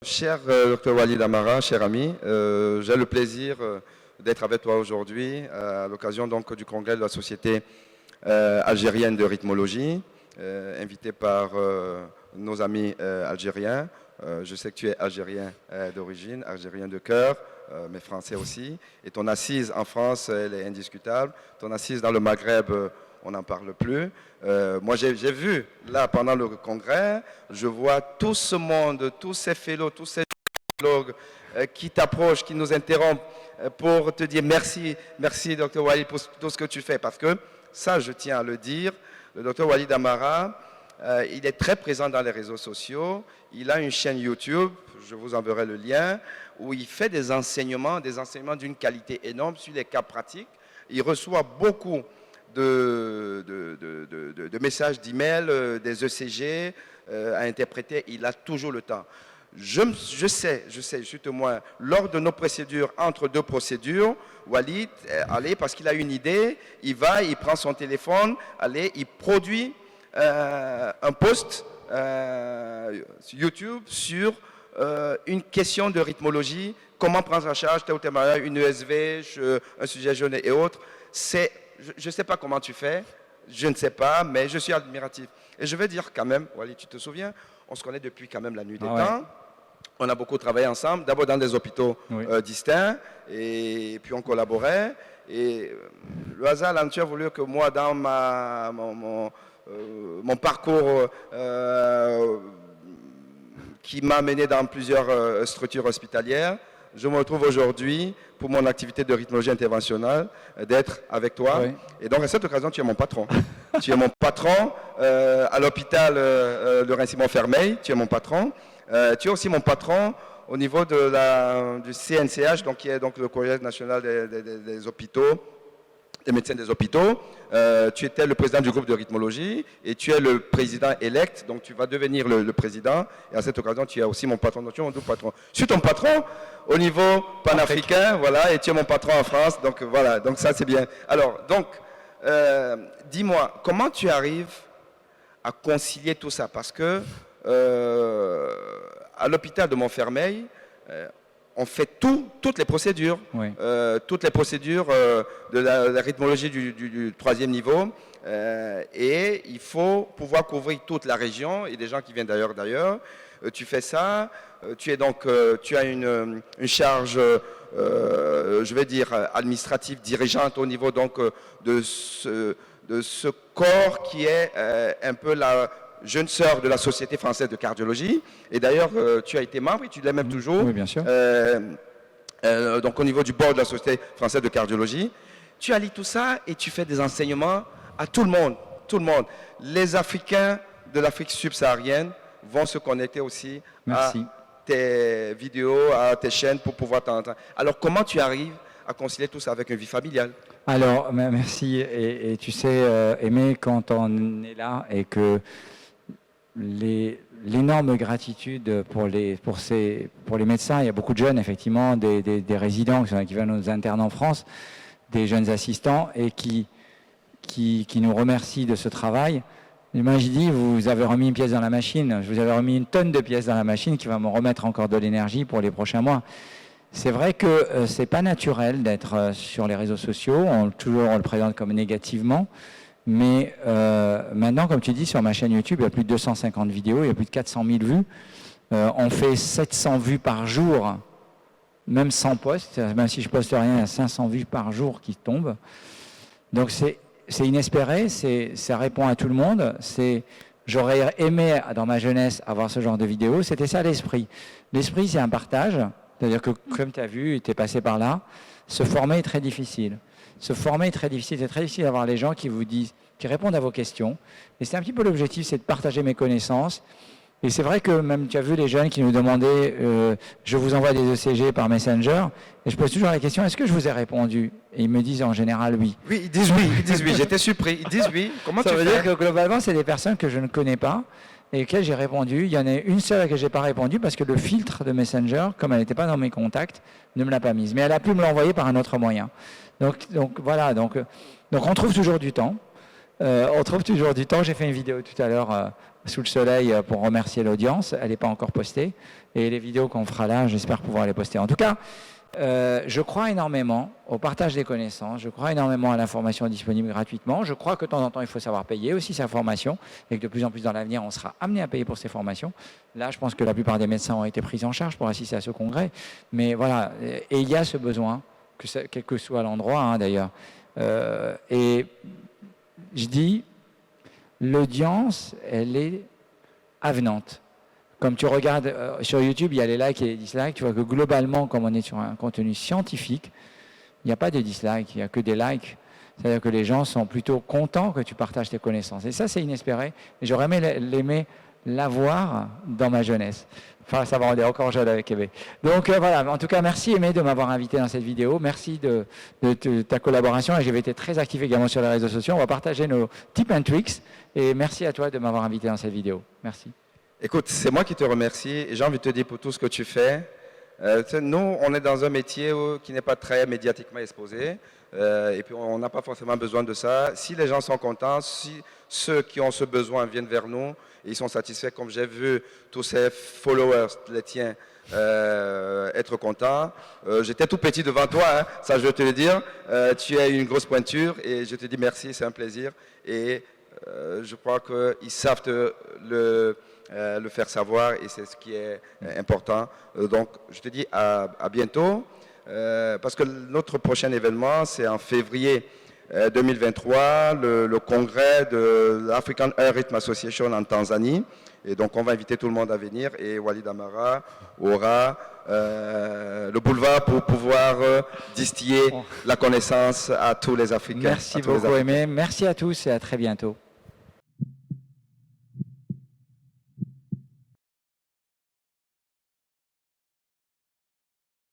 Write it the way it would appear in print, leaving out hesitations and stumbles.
Cher Dr Walid Amara, cher ami, j'ai le plaisir d'être avec toi aujourd'hui à l'occasion donc du congrès de la Société algérienne de rythmologie, invité par nos amis algériens. Je sais que tu es algérien d'origine, algérien de cœur, mais français aussi. Et ton assise en France, elle est indiscutable. Ton assise dans le Maghreb, on n'en parle plus. Moi, j'ai vu, là, pendant le congrès, je vois tout ce monde, tous ces fellows, tous ces psychologues qui t'approchent, qui nous interrompent pour te dire merci, merci, Dr Walid, pour tout ce que tu fais. Parce que ça, je tiens à le dire, le Dr Walid Amara, il est très présent dans les réseaux sociaux. Il a une chaîne YouTube, je vous enverrai le lien, où il fait des enseignements d'une qualité énorme sur les cas pratiques. Il reçoit beaucoup de messages d'email, des ECG à interpréter. Il a toujours le temps. Je sais, je suis témoin, lors de nos procédures, entre deux procédures, Walid, allez, parce qu'il a une idée, il va, il prend son téléphone, allez, il produit un post sur YouTube sur une question de rythmologie, comment prendre en charge tel ou tel malade, une ESV, un sujet jeune et autres. Je ne sais pas comment tu fais, je ne sais pas, mais je suis admiratif. Et je vais dire quand même, Walid, tu te souviens, on se connaît depuis quand même la nuit des temps. Ouais. On a beaucoup travaillé ensemble, d'abord dans des hôpitaux distincts, et puis on collaborait. Et le hasard, l'aventure a voulu que moi, dans mon parcours qui m'a mené dans plusieurs structures hospitalières, je me retrouve aujourd'hui, pour mon activité de rythmologie interventionnelle, d'être avec toi. Oui. Et donc, à cette occasion, tu es mon patron. Tu es mon patron à l'hôpital de Raincy-Montfermeil. Tu es mon patron. Tu es aussi mon patron au niveau du CNCH, donc, qui est donc le Collège national des hôpitaux, des médecins des hôpitaux. Tu étais le président du groupe de rythmologie et tu es le président élect, donc tu vas devenir le président. Et à cette occasion, tu es aussi mon patron, donc tu es mon double patron. Je suis ton patron au niveau panafricain, voilà, et tu es mon patron en France, donc voilà, donc ça c'est bien. Alors, donc, dis-moi, comment tu arrives à concilier tout ça? Parce que à l'hôpital de Montfermeil, on fait toutes les procédures, oui. Toutes les procédures de la rythmologie du troisième niveau, et il faut pouvoir couvrir toute la région et des gens qui viennent d'ailleurs. Tu fais ça, tu as une charge, je vais dire administrative, dirigeante au niveau donc de ce corps qui est un peu la jeune sœur de la Société française de cardiologie. Et d'ailleurs, tu as été membre et tu l'es même toujours. Oui, bien sûr. Donc, au niveau du board de la Société française de cardiologie. Tu allies tout ça et tu fais des enseignements à tout le monde. Tout le monde. Les Africains de l'Afrique subsaharienne vont se connecter aussi à tes vidéos, à tes chaînes pour pouvoir t'entendre. Alors, comment tu arrives à concilier tout ça avec une vie familiale? Alors, merci. Et tu sais, Aimé, quand on est là et que l'énorme gratitude pour les médecins, il y a beaucoup de jeunes, effectivement, des résidents qui viennent nous interner en France, des jeunes assistants, et qui nous remercient de ce travail. Et moi, je dis, vous avez remis une pièce dans la machine, je vous avais remis une tonne de pièces dans la machine qui va me remettre encore de l'énergie pour les prochains mois. C'est vrai que c'est pas naturel d'être sur les réseaux sociaux, on le présente comme négativement, mais maintenant, comme tu dis, sur ma chaîne YouTube, il y a plus de 250 vidéos, il y a plus de 400 000 vues. On fait 700 vues par jour, même sans post, même si je poste rien, il y a 500 vues par jour qui tombent. Donc c'est inespéré, ça répond à tout le monde. J'aurais aimé, dans ma jeunesse, avoir ce genre de vidéos. C'était ça l'esprit. L'esprit, c'est un partage. C'est-à-dire que, comme tu as vu, tu es passé par là, se former est très difficile. Se former est très difficile. C'est très difficile d'avoir les gens qui vous disent, qui répondent à vos questions. Et c'est un petit peu l'objectif, c'est de partager mes connaissances. Et c'est vrai que même tu as vu les jeunes qui nous demandaient, je vous envoie des ECG par Messenger, et je pose toujours la question, est-ce que je vous ai répondu? Et ils me disent en général oui. Oui, ils disent oui, j'étais surpris, ils disent oui. Comment tu fais? Ça veut dire que globalement, c'est des personnes que je ne connais pas, et auxquelles j'ai répondu. Il y en a une seule à laquelle je n'ai pas répondu, parce que le filtre de Messenger, comme elle n'était pas dans mes contacts, ne me l'a pas mise. Mais elle a pu me l'envoyer par un autre moyen. Donc voilà, donc on trouve toujours du temps. On trouve toujours du temps. J'ai fait une vidéo tout à l'heure sous le soleil pour remercier l'audience. Elle n'est pas encore postée. Et les vidéos qu'on fera là, j'espère pouvoir les poster. En tout cas, je crois énormément au partage des connaissances. Je crois énormément à l'information disponible gratuitement. Je crois que de temps en temps, il faut savoir payer aussi sa formation et que de plus en plus dans l'avenir, on sera amené à payer pour ces formations. Là, je pense que la plupart des médecins ont été pris en charge pour assister à ce congrès. Mais voilà, et il y a ce besoin, quel que soit l'endroit hein, d'ailleurs. Et je dis, l'audience, elle est avenante. Comme tu regardes sur YouTube, il y a les likes et les dislikes. Tu vois que globalement, comme on est sur un contenu scientifique, il n'y a pas de dislikes, il n'y a que des likes. C'est-à-dire que les gens sont plutôt contents que tu partages tes connaissances. Et ça, c'est inespéré. Et j'aurais aimé l'avoir dans ma jeunesse. Enfin, ça va, on est encore jeune avec Aimé. Donc voilà, en tout cas, merci Aimé de m'avoir invité dans cette vidéo. Merci de ta collaboration. Et j'ai été très actif également sur les réseaux sociaux. On va partager nos tips and tricks. Et merci à toi de m'avoir invité dans cette vidéo. Merci. Écoute, c'est moi qui te remercie et j'ai envie de te dire pour tout ce que tu fais. Nous, on est dans un métier qui n'est pas très médiatiquement exposé et puis on n'a pas forcément besoin de ça. Si les gens sont contents, si ceux qui ont ce besoin viennent vers nous et ils sont satisfaits, comme j'ai vu tous ces followers, les tiens, être contents. J'étais tout petit devant toi, hein, ça je veux te le dire. Tu as une grosse pointure et je te dis merci, c'est un plaisir. Et je crois qu'ils savent le faire savoir et c'est ce qui est important. Donc, je te dis à bientôt parce que notre prochain événement, c'est en février 2023, le congrès de l'African Air Rhythm Association en Tanzanie. Et donc, on va inviter tout le monde à venir et Walid Amara aura le boulevard pour pouvoir distiller la connaissance à tous les Africains. Merci beaucoup, Aimé. Merci à tous et à très bientôt.